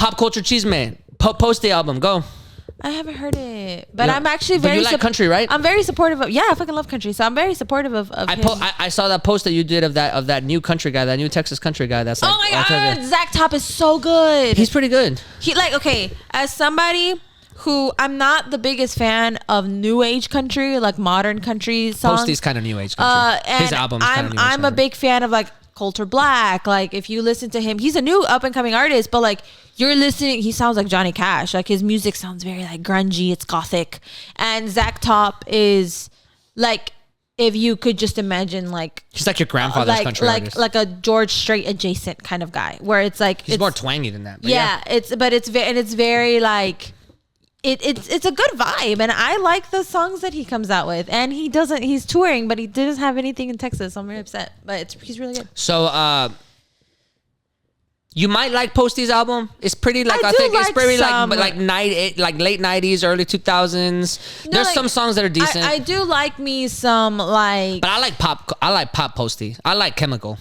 Pop Culture Cheese Man. Post the album. Go. I haven't heard it, but I'm actually But very. you like country, right? I'm very supportive of. Yeah, I fucking love country, so I'm very supportive of him. I saw that post that you did of that new country guy, that new Texas country guy. That's like, oh my god, Zach Top is so good. He's pretty good. As somebody who I'm not the biggest fan of new age country, like modern country songs. Posty's kind of new age country. And his album's kind of new age I'm a big fan of like Coulter Black. Like if you listen to him, he's a new up and coming artist, but like you're listening, he sounds like Johnny Cash. Like his music sounds very like grungy, it's gothic. And Zach Top is like, if you could just imagine like he's like your grandfather's country artist. Like a George Strait adjacent kind of guy, where it's like he's more twangy than that. Yeah, it's very like it's a good vibe, and I like the songs that he comes out with. And he's touring, but he doesn't have anything in Texas, so I'm very upset. But he's really good. So you might like Posty's album. It's pretty like I think it's pretty like late 90s, early 2000s. There's some songs that are decent. I do like me some like. But I like pop Posty. I like Chemical.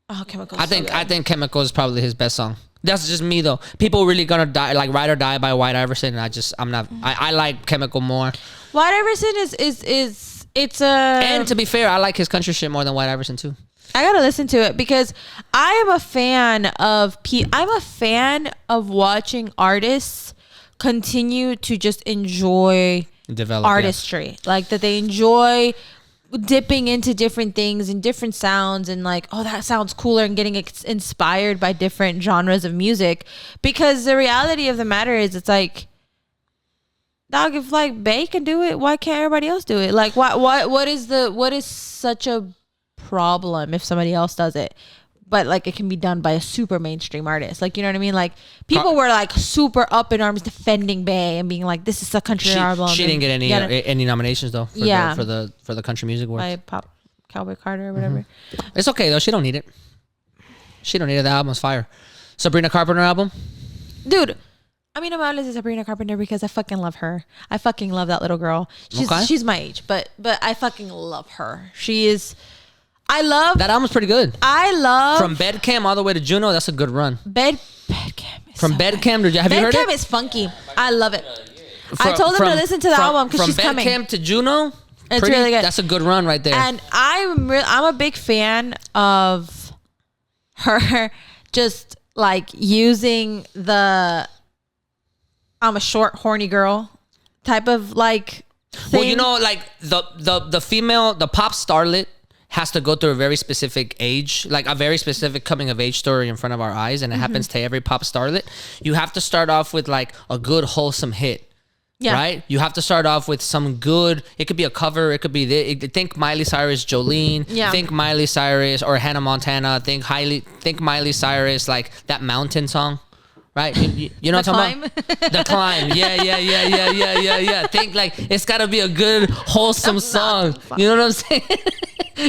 Oh, Chemical. I think Chemical is probably his best song. That's just me though. People really gonna die like Ride or Die by White Iverson. And I'm not. I like Chemical more. White Iverson it's a. And to be fair, I like his country shit more than White Iverson too. I gotta listen to it because I am a fan of watching artists continue to just enjoy develop artistry. Yeah. Like that they enjoy dipping into different things and different sounds and like, oh, that sounds cooler, and getting inspired by different genres of music. Because the reality of the matter is, it's like, dog, if like Bey can do it, why can't everybody else do it? Like what is such a problem if somebody else does it? But like it can be done by a super mainstream artist. Like, you know what I mean? Like people were like super up in arms defending Bey and being like, this is a country album. She didn't get any nominations though for the country music awards. By Pop Cowboy Carter or whatever. Mm-hmm. It's okay though. She don't need it. The album's fire. Sabrina Carpenter album? Dude, I mean, I'm honest with Sabrina Carpenter because I fucking love her. I fucking love that little girl. She's my age, but I fucking love her. She is. I love that album's pretty good. I love From Bedcam all the way to Juno. That's a good run. Bedcam is from so Bedcam to have you heard it? Bedcam is funky. I love it. I told him to listen to the album because she's coming. From Bedcam to Juno, it's really good. That's a good run right there. And I'm a big fan of her just like using the I'm a short horny girl type of like thing. Well, you know, like the female, the pop starlet has to go through a very specific age, like a very specific coming of age story in front of our eyes, and it happens to every pop starlet. You have to start off with like a good wholesome hit. Yeah. Right? You have to start off with some good, it could be a cover, it could be think Miley Cyrus, Jolene, think Miley Cyrus or Hannah Montana, think Miley Cyrus, like that Mountain song. Right? You know what I'm talking about? The Climb. Yeah. Think like it's got to be a good wholesome song. You know what I'm saying?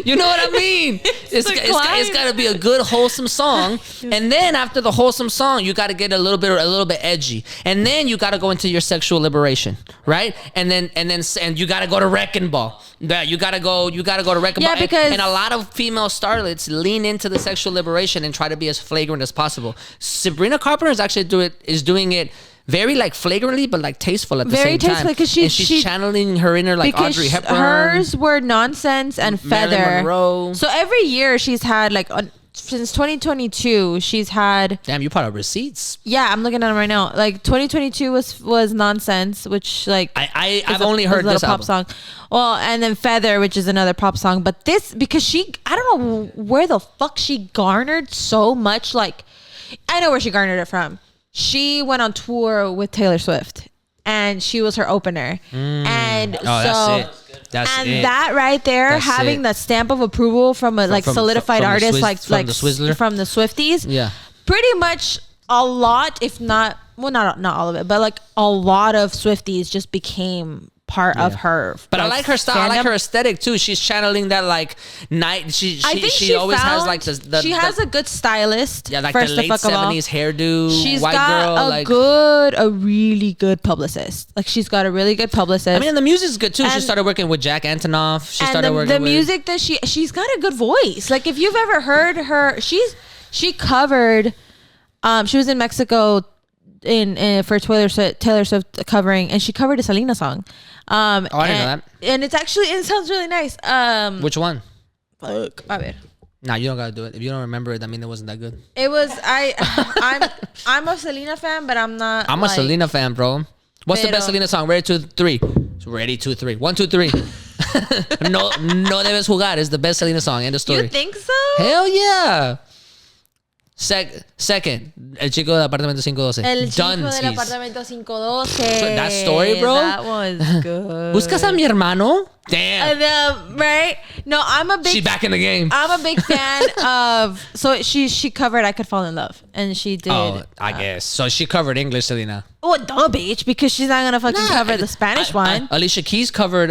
You know what I mean? It's got to be a good wholesome song, and then after the wholesome song, you got to get a little bit edgy, and then you got to go into your sexual liberation, right? And you got to go to Wrecking Ball. Yeah, you gotta go to Wrecking Ball. Because and a lot of female starlets lean into the sexual liberation and try to be as flagrant as possible. Sabrina Carpenter is doing it very like flagrantly, but like tasteful at the same time. Very tasteful because she's channeling her inner like Audrey Hepburn. Hers were Nonsense and Feather. Marilyn Monroe. So every year she's had like since 2022 she's had. Damn, you put out receipts. Yeah, I'm looking at them right now. Like 2022 was Nonsense, which like I've only heard this pop song. Well, and then Feather, which is another pop song. But this, because I don't know where the fuck she garnered so much. Like, I know where she garnered it from. She went on tour with Taylor Swift, and she was her opener. And that's it. That right there, having the stamp of approval from a solidified artist from the Swifties. Yeah, pretty much a lot, if not, well, not all of it, but like a lot of Swifties just became part of her. But I like her style. I like her aesthetic too. She's channeling that like night. She always has like she has a good stylist. Yeah, like the late 70s hairdo. She's white got girl, a really good publicist. Like she's got a really good publicist. I mean, the music's good too. She started working with Jack Antonoff. She started working with music that she's got a good voice. Like if you've ever heard her, she covered. She was in Mexico for Taylor Swift covering, and she covered a Selena song. I didn't know that. And it sounds really nice. Which one? Fuck. A ver. Nah, you don't gotta do it. If you don't remember it, I mean, it wasn't that good. It was I'm a Selena fan, but I'm not. I'm a Selena fan, bro. What's the best Selena song? Ready, 2, 3. Ready, 2, 3. 1, 2, 3. No debes jugar is the best Selena song. End of story. You think so? Hell yeah. Second, El Chico del Apartamento 512. El Chico Dunsies. del Apartamento 512. That story, bro. That was good. ¿Buscas a mi hermano? Damn. Right? No, She back in the game. I'm a big fan of. So she covered "I Could Fall in Love," and she did. Oh, I guess. So she covered English, Selena. Oh, duh, bitch, because she's not gonna fucking cover the Spanish one. Alicia Keys covered.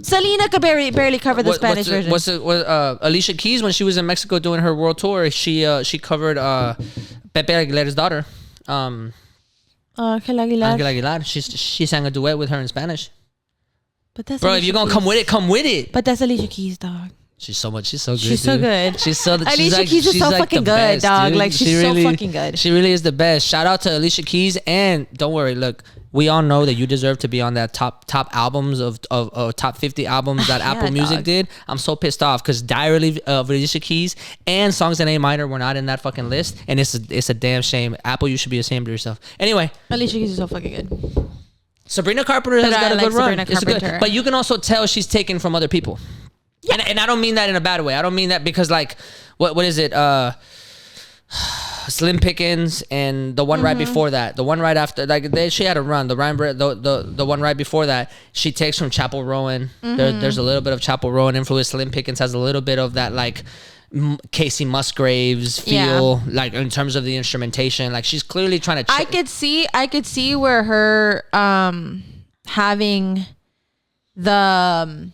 Selena could barely cover the Spanish version. Alicia Keys, when she was in Mexico doing her world tour, she covered Pepe Aguilar's daughter. Ángel Aguilar. Ángel Aguilar. She sang a duet with her in Spanish. But that's Bro, if you're gonna come with it, come with it. But that's Alicia Keys, dog. She's so good. She's so good. Alicia like, Keys is so fucking good, best, dog. dude. Like she's so fucking good. She really is the best. Shout out to Alicia Keys, and don't worry, look, we all know that you deserve to be on that top albums of top 50 albums that Apple Music did. I'm so pissed off because Diary of Alicia Keys and Songs in A Minor were not in that fucking list, and it's a damn shame. Apple, you should be ashamed of yourself. Anyway, Alicia Keys is so fucking good. Sabrina Carpenter has got a good run. It's good, but you can also tell she's taken from other people. Yeah. And I don't mean that in a bad way. I don't mean that because like what is it? Slim Pickens and the one right before that, the one right after, like she had a run. The one right before that, she takes from Chapel Rowan. There's a little bit of Chapel Rowan influence. Slim Pickens has a little bit of that like Casey Musgraves feel, like in terms of the instrumentation. Like she's clearly trying to. I could see where her having the.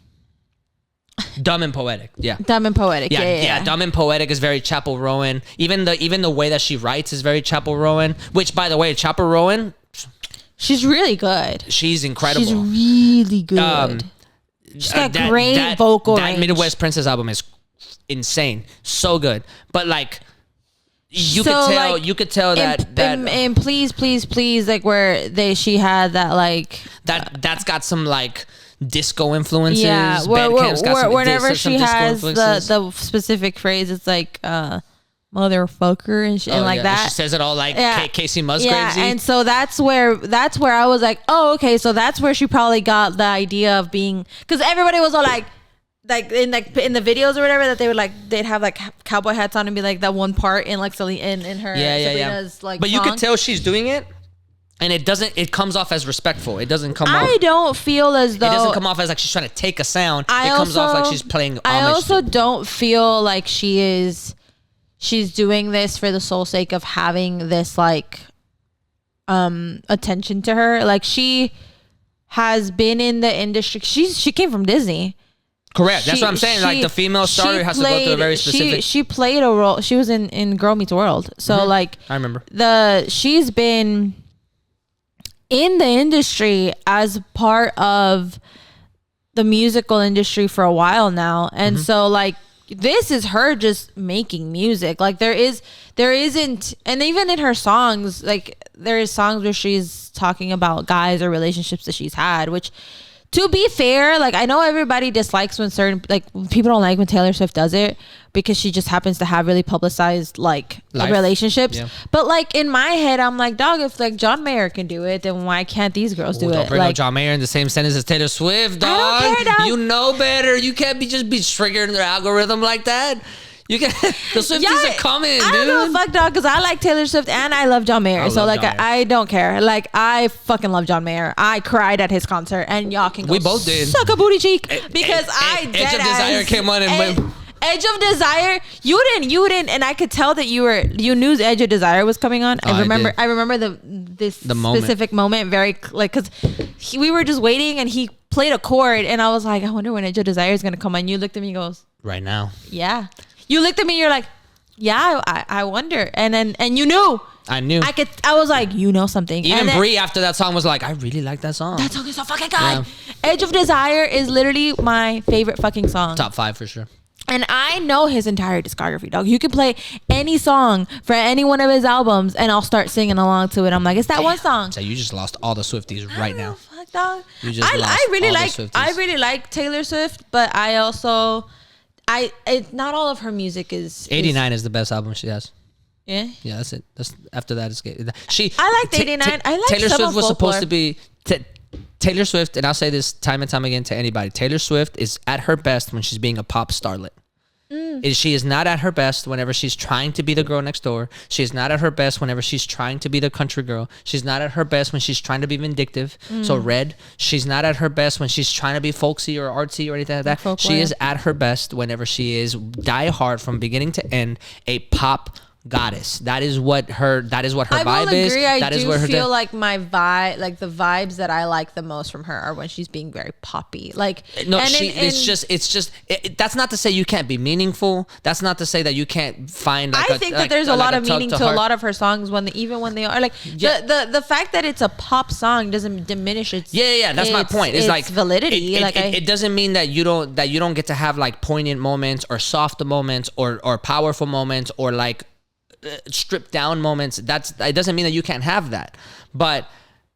Dumb and Poetic, yeah. Dumb and Poetic, yeah. Dumb and Poetic is very Chapel Rowan. Even the way that she writes is very Chapel Rowan. Which, by the way, Chapel Rowan, she's really good. She's incredible. She's really good. She's got great vocal range. That Midwest Princess album is insane, so good. But like, you could tell that and please, like where she had that like that's got some like. Disco influences. Yeah, whenever she has the specific phrase, it's like motherfucker and shit, and like that. She says it all like Casey Musgraves. Yeah, and so that's where I was like, oh, okay, so that's where she probably got the idea of being, because everybody was all like in the videos or whatever that they would like, they'd have like cowboy hats on and be like that one part in like Selena in her Sabrina's like. But song. You could tell she's doing it. And it comes off as respectful. It doesn't come off. I don't feel as though. It doesn't come off as like she's trying to take a sound. Comes off like she's playing homage. I also don't feel like she's doing this for the sole sake of having this like attention to her. Like she has been in the industry. She came from Disney. Correct. That's what I'm saying. Like the female star has to go through a very specific. She played a role. She was in Girl Meets World. So like I remember. She's been in the industry as part of the musical industry for a while now, and so like this is her just making music. Like there isn't, and even in her songs, like there is songs where she's talking about guys or relationships that she's had, which, to be fair, like I know everybody dislikes when people don't like when Taylor Swift does it because she just happens to have really publicized like relationships. Yeah. But like in my head, I'm like, dog, if like John Mayer can do it, then why can't these girls do it? Don't bring up John Mayer in the same sentence as Taylor Swift, dog. I don't care, dog. You know better. You can't be triggering their algorithm like that. You can. The Swifties are coming, dude. I don't give a fuck, dog, because I like Taylor Swift and I love John Mayer. So like I don't care. Like I fucking love John Mayer. I cried at his concert, and y'all can go. We both did. Suck a booty cheek because Edge of Desire came on and Edge of Desire, you didn't, and I could tell that you knew Edge of Desire was coming on. I remember the specific moment very like, because we were just waiting and he played a chord and I was like, I wonder when Edge of Desire is gonna come on. You looked at me and goes, right now. Yeah. You looked at me and you're like, yeah, I wonder. And you knew. I knew. I was like, you know something. Even Brie after that song was like, I really like that song. That song is so fucking good. Yeah. Edge of Desire is literally my favorite fucking song. Top 5 for sure. And I know his entire discography, dog. You can play any song for any one of his albums, and I'll start singing along to it. I'm like, it's that one song. So you just lost all the Swifties right now. Fuck, dog. You just lost all the Swifties. I really like Taylor Swift, but I also, not all of her music is. 89 is the best album she has. Yeah. Yeah, that's it. That's after that is I liked 89. I like Taylor Swift was supposed to be Taylor Swift, and I'll say this time and time again to anybody. Taylor Swift is at her best when she's being a pop starlet. She is not at her best whenever she's trying to be the girl next door. She is not at her best whenever she's trying to be the country girl. She's not at her best when she's trying to be vindictive. So Red. She's not at her best when she's trying to be folksy or artsy or anything like that. Folklore. She is at her best whenever she is die hard from beginning to end a pop goddess. That is what her vibe is. I do feel like my vibe, like the vibes that I like the most from her are when she's being very poppy. Like no, it's just that's not to say you can't be meaningful. That's not to say that you can't find. Like I think that there's a lot of meaning to a lot of her songs even when they are like the fact that it's a pop song doesn't diminish its that's my point. It's like validity. It doesn't mean that you don't get to have like poignant moments or soft moments or powerful moments or like stripped down moments. It doesn't mean that you can't have that, but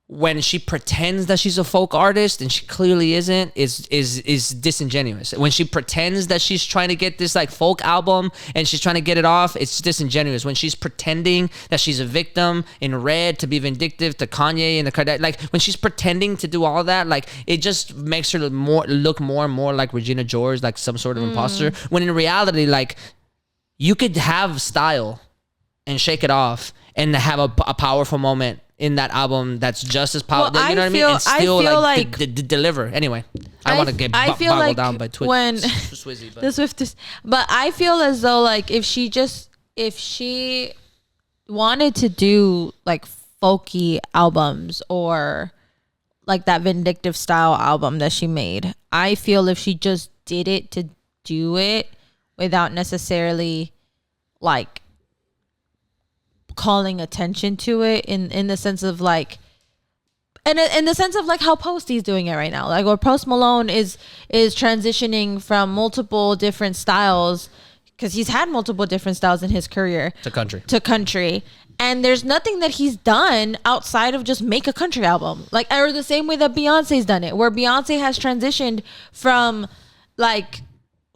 when she pretends that she's a folk artist and she clearly isn't, is disingenuous. When she pretends that she's trying to get this like folk album and she's trying to get it off, it's disingenuous. When she's pretending that she's a victim in Red to be vindictive to Kanye and the Kardashians, like when she's pretending to do all that, like it just makes her look more and more like Regina George, like some sort of imposter. When in reality, like you could have style and shake it off and have a powerful moment in that album that's just as powerful. You know what I mean? And still like deliver. Anyway, I don't want to get boggled down by Twitter. When Swizzy, but. The Swift but I feel as though like if she wanted to do like folky albums or like that vindictive style album that she made, I feel if she just did it to do it without necessarily like calling attention to it in the sense of like and in the sense of like how Posty's doing it right now, like or Post Malone is transitioning from multiple different styles because he's had multiple different styles in his career to country, and there's nothing that he's done outside of just make a country album, like or the same way that Beyonce's done it, where Beyonce has transitioned from like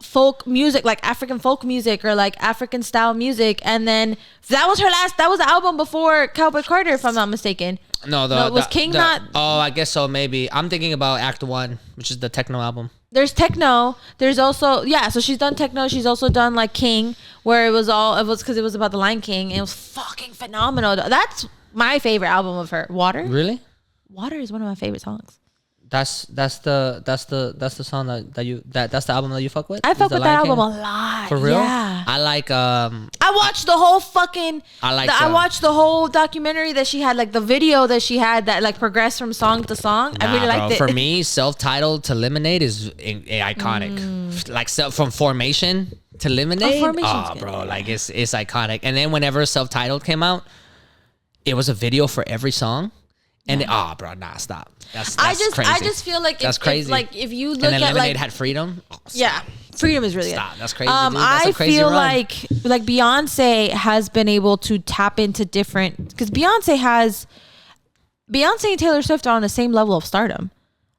folk music, like African folk music or like African style music, and then that was the album before Cowboy Carter, if I'm not mistaken. No, was King not? Oh, I guess so. Maybe I'm thinking about Act One, which is the techno album. There's techno. There's also so she's done techno. She's also done like King, where it was because it was about the Lion King. And it was fucking phenomenal. That's my favorite album of her. Water. Really? Water is one of my favorite songs. That's the song that's the album that you fuck with? I fuck with that album a lot. For real? Yeah. I like I watched the whole fucking I watched the whole documentary that she had, like the video that she had that like progressed from song to song. I really liked it. For me, self-titled to Lemonade is iconic. Like from Formation to Lemonade. Formation's good. Bro, like it's iconic. And then whenever self-titled came out, it was a video for every song. And bro, stop. That's crazy. I just feel like that's crazy. If you look and then at Lemonade like had Freedom. Freedom is really good. That's crazy. Dude. That's I feel like Beyonce has been able to tap into different, because Beyonce and Taylor Swift are on the same level of stardom,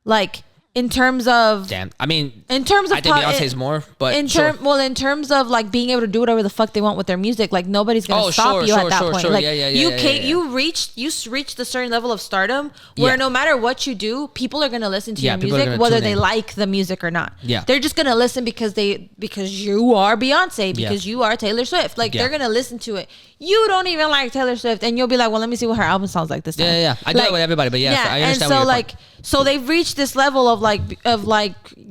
like. In terms of, I think Beyonce's more, but in terms of like being able to do whatever the fuck they want with their music, like nobody's gonna stop you at that point. Like you reach the certain level of stardom where no matter what you do, people are gonna listen to your music whether they like the music or not. Yeah, they're just gonna listen because you are Beyonce, because you are Taylor Swift. Like they're gonna listen to it. You don't even like Taylor Swift, and you'll be like, well, let me see what her album sounds like this time. Yeah. I do it with everybody, but I understand. So they've reached this level of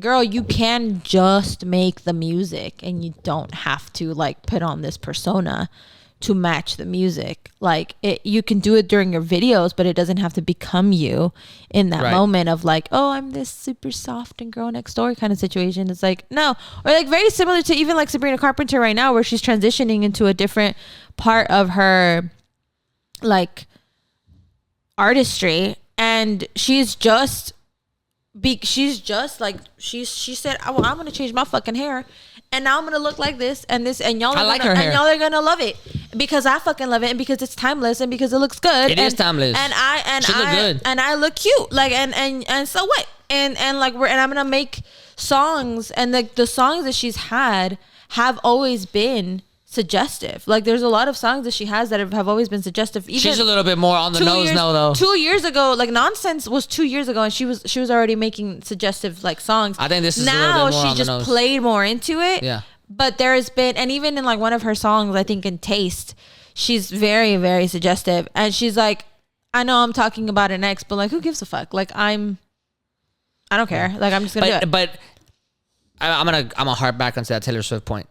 girl, you can just make the music and you don't have to like put on this persona to match the music. Like you can do it during your videos, but it doesn't have to become you in that moment of like, oh, I'm this super soft and girl next door kind of situation. It's like, no. Or like very similar to even like Sabrina Carpenter right now, where she's transitioning into a different part of her like artistry, and she's just she's just like she said, oh, well, I'm gonna change my fucking hair, and now I'm gonna look like this and this, and y'all are gonna love it because I fucking love it, and because it's timeless, and because it looks good. It is timeless, and I look cute, like and so what, and like I'm gonna make songs, and the songs that she's had have always been suggestive. Like there's a lot of songs that she has that have always been suggestive. Even she's a little bit more on the nose now, though. 2 years ago, like Nonsense was 2 years ago, and she was already making suggestive like songs. I think this is now a little bit more she on just the nose. played more into it. Yeah. But there's been, and even in like one of her songs, I think in Taste, she's very, very suggestive, and she's like, I know I'm talking about an ex, but like who gives a fuck? Like I don't care. Like I'm just gonna do it. But I'm gonna harp back onto that Taylor Swift point.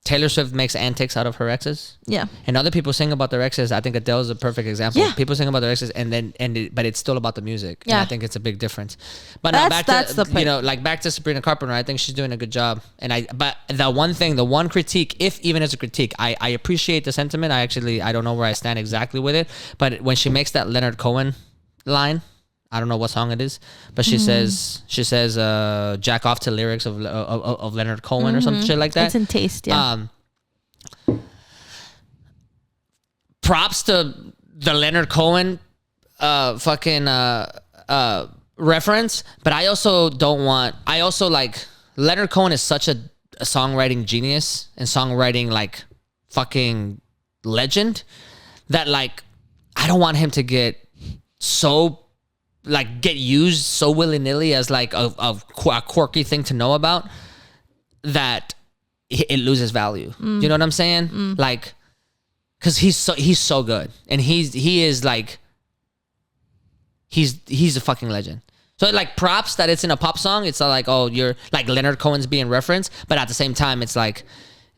Taylor Swift makes antics out of her exes. Yeah. And other people sing about their exes. I think Adele's a perfect example. Yeah. People sing about their exes but it's still about the music. Yeah. And I think it's a big difference. But now back to Sabrina Carpenter, I think she's doing a good job. But the one critique, if even as a critique, I appreciate the sentiment. I don't know where I stand exactly with it. But when she makes that Leonard Cohen line, I don't know what song it is, but she says jack off to lyrics of Leonard Cohen or some shit like that. It's in Taste, yeah. Props to the Leonard Cohen reference, but I also like Leonard Cohen is such a songwriting genius and songwriting like fucking legend that like I don't want him to get used so willy-nilly as like a quirky thing to know about that it loses value. You know what I'm saying? Like, cause he's so good, and he's a fucking legend. So like props that it's in a pop song. It's not like, oh, you're like Leonard Cohen's being referenced, but at the same time, it's like,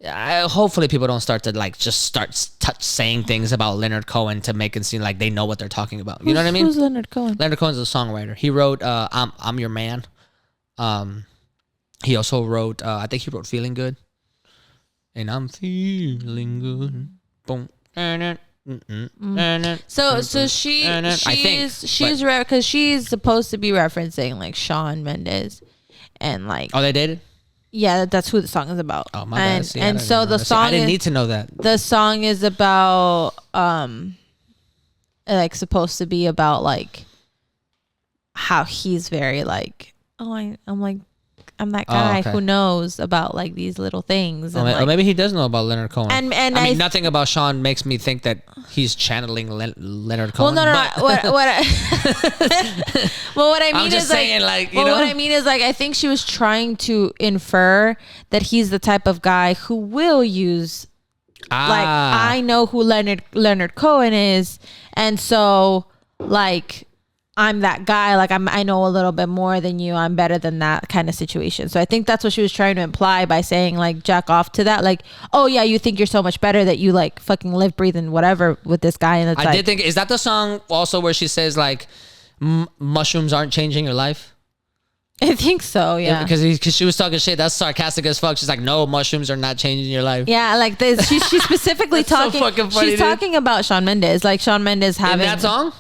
hopefully people don't start to start saying things about Leonard Cohen to make it seem like they know what they're talking about. You know what I mean? Who's Leonard Cohen? Leonard Cohen's a songwriter. He wrote I'm Your Man. He also wrote I think he wrote Feeling Good. And I'm feeling good. Boom. So she's because she's supposed to be referencing like Shawn Mendes and like. Oh, they dated? Yeah, that's who the song is about. Oh, my bad. See, and so the song I didn't need to know that. The song is about like supposed to be about like how he's very like, I'm that guy who knows about like these little things. And, or maybe he does know about Leonard Cohen. And I mean, nothing about Shawn makes me think that he's channeling Leonard Cohen. Well, no. What I mean I'm just is saying, like, what I mean is like, I think she was trying to infer that he's the type of guy who will use. Like, I know who Leonard Cohen is, and so like. I'm that guy, like I know a little bit more than you, I'm better than that kind of situation. So I think that's what she was trying to imply by saying like jack off to that, like, oh yeah, you think you're so much better that you like fucking live, breathe, and whatever with this guy. And it's did think, is that the song also where she says like mushrooms aren't changing your life? I think so, yeah. Because she was talking shit. That's sarcastic as fuck. She's like, no, mushrooms are not changing your life. Yeah, like this. She's specifically talking. So fucking funny, she's talking about Shawn Mendes, like Shawn Mendes having in that song.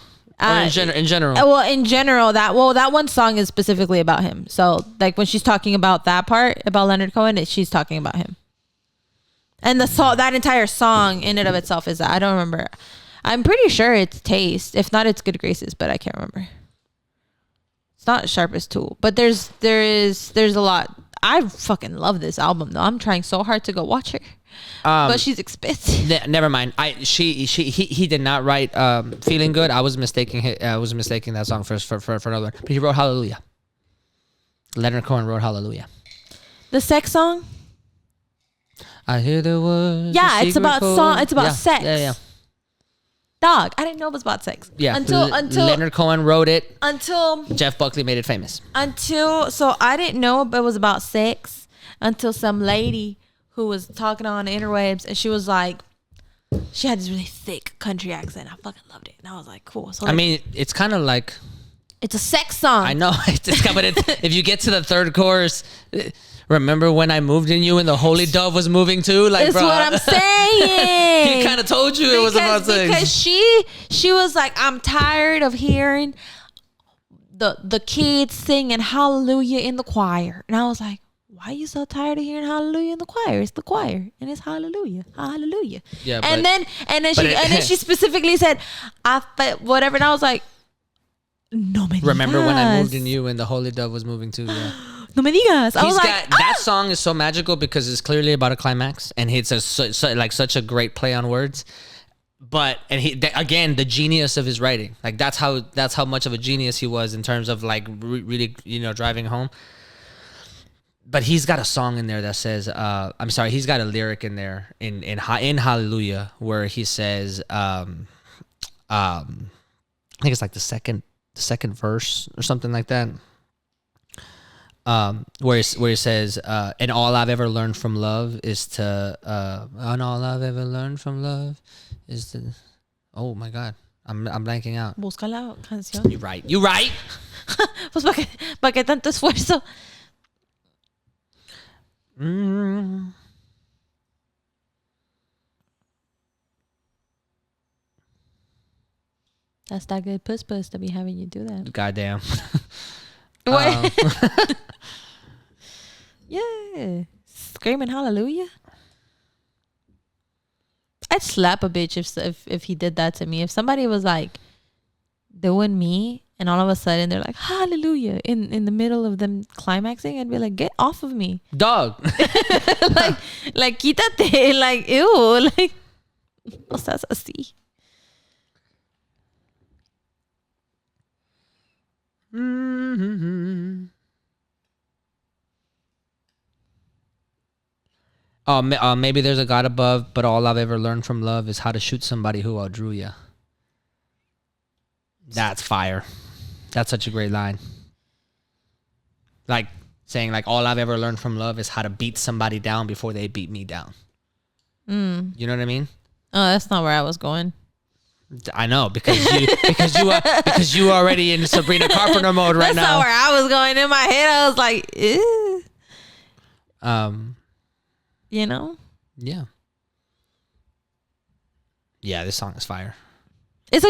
Or in general? Well, in general, that one song is specifically about him. So, like, when she's talking about that part, about Leonard Cohen, she's talking about him. And that entire song in and of itself is that. I don't remember. I'm pretty sure it's Taste. If not, it's Good Graces, but I can't remember. It's not Sharpest Tool. But there's a lot. I fucking love this album, though. I'm trying so hard to go watch her. But she's expensive. Never mind. He did not write "Feeling Good." I was mistaking that song for another one. But he wrote "Hallelujah." Leonard Cohen wrote "Hallelujah." The sex song. I hear the words. Yeah, it's about song. It's about sex. Yeah. Dog, I didn't know it was about sex. Yeah. Until Leonard Cohen wrote it. Until Jeff Buckley made it famous. So I didn't know it was about sex until some lady who was talking on the interwebs, and she was like, she had this really thick country accent. I fucking loved it, and I was like, cool. So like, I mean, it's kind of like it's a sex song. I know, but if you get to the third chorus, remember when I moved in you and the holy dove was moving too? Like, that's what I'm saying. He kind of told you it was about sex. Because she was like, I'm tired of hearing the kids singing hallelujah in the choir, and I was like, why are you so tired of hearing hallelujah in the choir? It's the choir, and it's hallelujah, hallelujah. Yeah, and then she specifically said, whatever, and I was like, no me digas. Remember when I moved in you and the Holy Dove was moving too? Yeah. No me digas. I was like, that song is so magical because it's clearly about a climax, and it's such a great play on words. But again, the genius of his writing, like that's how much of a genius he was in terms of like really driving home. But he's got a song in there that says, he's got a lyric in there in Hallelujah where he says, I think it's like the second verse or something like that. Where he says, and all I've ever learned from love is to, and all I've ever learned from love is to, oh my God, I'm blanking out. Busca la canción. You right. Pues para qué tanto esfuerzo. That's that good puss to be having you do that. Goddamn. Yeah, screaming hallelujah. I'd slap a bitch if he did that to me. If somebody was like doing me and all of a sudden they're like hallelujah in the middle of them climaxing, I'd be like, get off of me, dog. like quítate, like ew, like no seas así. Mm-hmm. Maybe there's a God above, but all I've ever learned from love is how to shoot somebody who outdrew ya. That's fire. That's such a great line. Like saying, like, all I've ever learned from love is how to beat somebody down before they beat me down. You know what I mean? Oh, that's not where I was going. I know because you already in Sabrina Carpenter mode right now. That's not where I was going. In my head, I was like, ew. You know? Yeah. Yeah, this song is fire. It's a good